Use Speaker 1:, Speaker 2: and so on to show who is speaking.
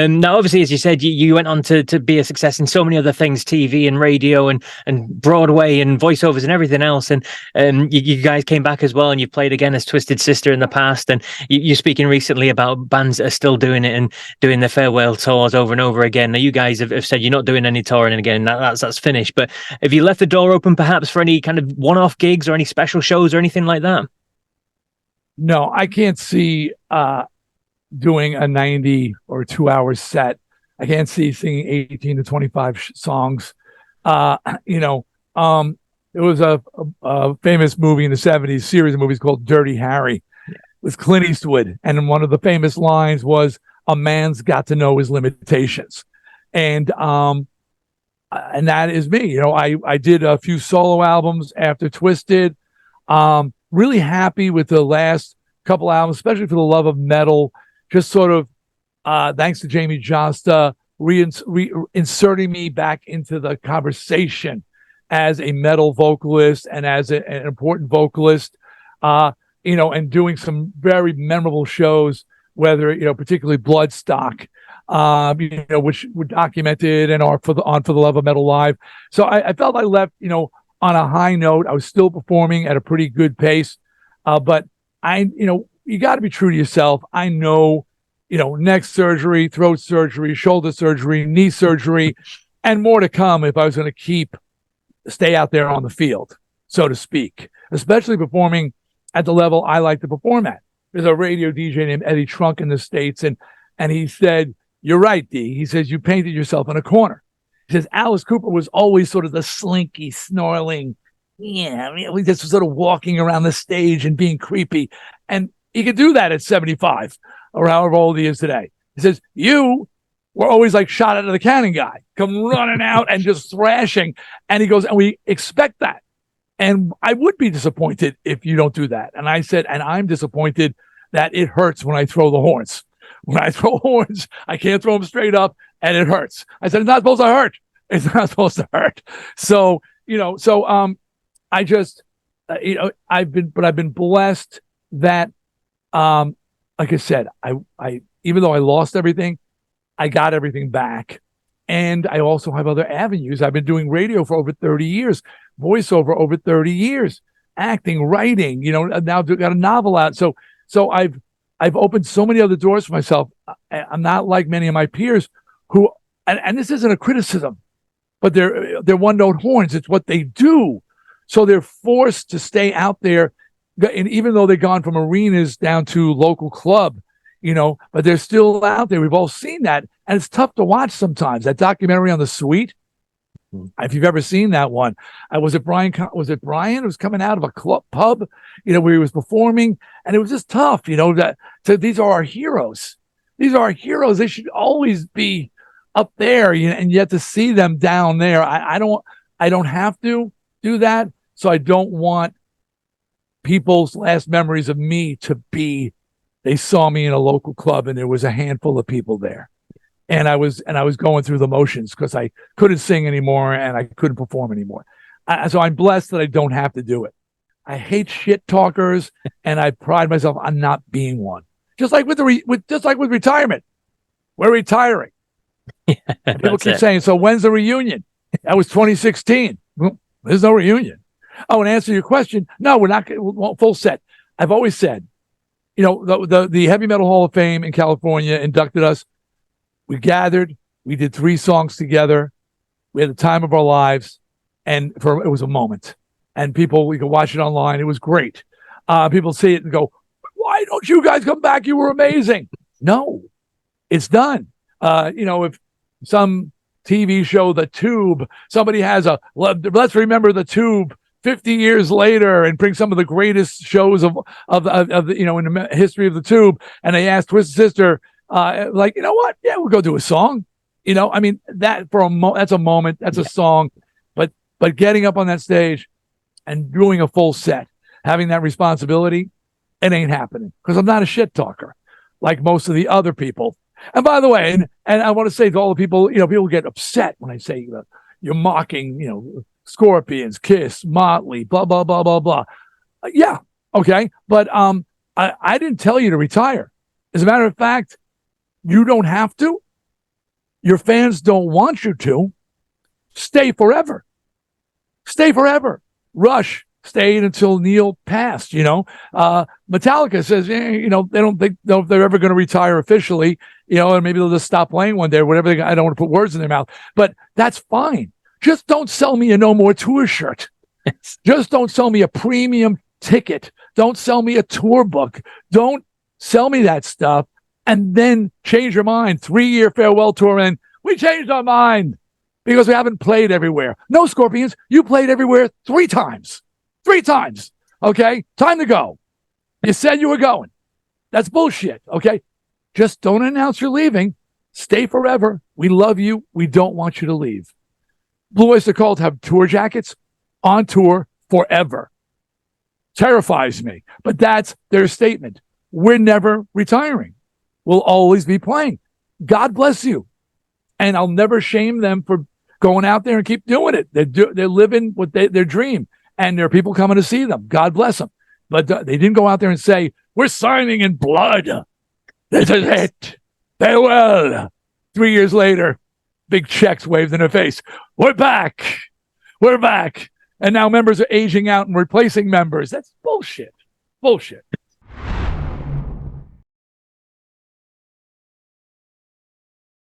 Speaker 1: Now, obviously, as you said, you went on to be a success in so many other things, TV and radio and Broadway and voiceovers and everything else. And you guys came back as well, and you've played again as Twisted Sister in the past. And you're speaking recently about bands that are still doing it and doing their farewell tours over and over again. Now, you guys have said you're not doing any touring again. That's finished. But have you left the door open perhaps for any kind of one-off gigs or any special shows or anything like that?
Speaker 2: No, I can't see doing a 90 or 2 hour set. I can't see singing 18 to 25 songs. There was a famous movie in the 70s, series of movies called Dirty Harry with Clint Eastwood. And one of the famous lines was, "A man's got to know his limitations." And that is me. I did a few solo albums after Twisted. Really happy with the last couple albums, especially for the love of metal. Just sort of, thanks to Jamie Josta, inserting me back into the conversation as a metal vocalist and as an important vocalist, and doing some very memorable shows, whether, particularly Bloodstock, which were documented and are on For the Love of Metal Live. So I felt I left, on a high note. I was still performing at a pretty good pace, but you got to be true to yourself. I know, neck surgery, throat surgery, shoulder surgery, knee surgery, and more to come if I was going to stay out there on the field, so to speak, especially performing at the level I like to perform at. There's a radio DJ named Eddie Trunk in the States, and he said, "You're right, Dee." He says, "You painted yourself in a corner." He says, Alice Cooper was always sort of the slinky, snarling, just sort of walking around the stage and being creepy. And he could do that at 75 or however old he is today. He says, "You were always like shot out of the cannon guy, come running out and just thrashing." And he goes, "And we expect that. And I would be disappointed if you don't do that." And I said, "And I'm disappointed that it hurts when I throw the horns. When I throw horns, I can't throw them straight up and it hurts." I said, "It's not supposed to hurt. It's not supposed to hurt." So, I just, I've been blessed that, like I said, I even though I lost everything, I got everything back. And I also have other avenues. I've been doing radio for over 30 years, voiceover over 30 years, acting, writing, now got a novel out. So I've opened so many other doors for myself. I'm not like many of my peers who, and this isn't a criticism, but they're one-note horns. It's what they do. So they're forced to stay out there. And even though they've gone from arenas down to local club, but they're still out there. We've all seen that. And it's tough to watch sometimes. That documentary on The Sweet, if you've ever seen that one, was it Brian? It was coming out of a pub, where he was performing, and it was just tough, so these are our heroes. These are our heroes. They should always be up there, and yet to see them down there, I don't have to do that. So I don't want people's last memories of me to be, they saw me in a local club and there was a handful of people there. And I was going through the motions because I couldn't sing anymore and I couldn't perform anymore. So I'm blessed that I don't have to do it. I hate shit talkers, and I pride myself on not being one. Just like with retirement, we're retiring. People keep saying, "So when's the reunion?" That was 2016. Well, there's no reunion. Oh, and answer your question, no, we're not full set. I've always said, the Heavy Metal Hall of Fame in California inducted us. We gathered, we did 3 songs together. We had the time of our lives, and it was a moment. And we could watch it online. It was great. People see it and go, "Why don't you guys come back? You were amazing." No, it's done. If some TV show, The Tube, somebody has let's remember The Tube 50 years later and bring some of the greatest shows of in the history of The Tube, and they ask Twisted Sister, what? Yeah, we'll go do a song. That that's a moment, that's a song. But getting up on that stage and doing a full set, having that responsibility, it ain't happening because I'm not a shit talker like most of the other people. And by the way, and I want to say to all the people, people get upset when I say you're mocking, Scorpions, Kiss, Motley, blah, blah, blah, blah, blah. Yeah, okay. But I didn't tell you to retire. As a matter of fact, you don't have to. your fans don't want you to, stay forever. Stay forever. Rush stayed until Neil passed, Metallica says, they don't think if they're ever going to retire officially, and maybe they'll just stop playing one day or whatever. I don't want to put words in their mouth, but that's fine. Just don't sell me a No More Tour shirt. Just don't sell me a premium ticket. Don't sell me a tour book. Don't sell me that stuff and then change your mind. 3-year farewell tour and we changed our mind because we haven't played everywhere. No, Scorpions, you played everywhere 3 times. 3 times. Okay? Time to go. You said you were going. That's bullshit. Okay? Just don't announce you're leaving. Stay forever. We love you. We don't want you to leave. Blue Oyster Cult have tour jackets on tour forever. Terrifies me. But that's their statement. We're never retiring. We'll always be playing. God bless you. And I'll never shame them for going out there and keep doing it. They're living what their dream. And there are people coming to see them. God bless them. But they didn't go out there and say, we're signing in blood. This is it. Farewell. 3 years later, big checks waved in their face. We're back. We're back. And now members are aging out and replacing members. That's bullshit. Bullshit.